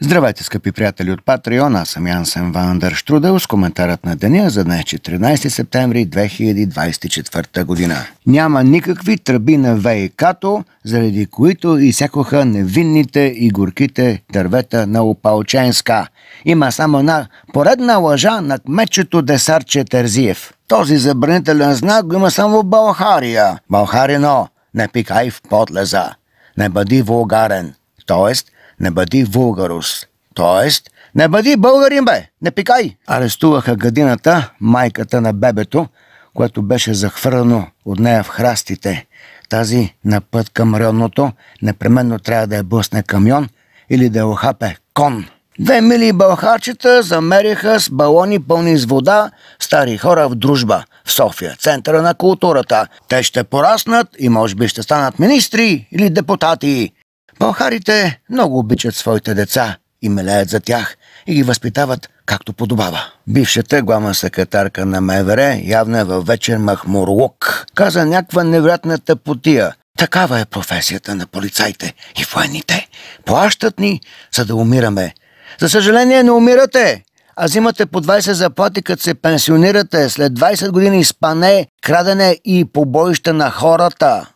Здравейте, скъпи приятели от Патреон, аз съм Янсен Вандер Штрудел с коментарът на деня за днес 14 септември 2024 година. Няма никакви тръби на ВиК-то, заради които изсякоха невинните и горките дървета на Опалченска. Има само една поредна лъжа на кметчето Десарче Терзиев. Този забранителен знак го има само в България. Българино, не пикай в подлеза. Не бъди вулгарен. Тоест, не бъди вулгарус. Тоест, не бъди българин, бе! Не пикай! Арестуваха гадината, майката на бебето, което беше захвърлено от нея в храстите. Тази на път към районното непременно трябва да я блъсне камион или да я охапе кон. Две мили бълхарчета замериха с балони пълни с вода стари хора в Дружба, в София, центъра на културата. Те ще пораснат и може би ще станат министри или депутати. Българите много обичат своите деца и милеят за тях и ги възпитават както подобава. Бившата главна секретарка на МВР явно е във вечер махмурлук. Каза някаква невероятна тъпотия. Такава е професията на полицаите и военните. Плащат ни, за да умираме. За съжаление не умирате, а взимате по 20 заплати, като се пенсионирате след 20 години спане, крадене и побоища на хората.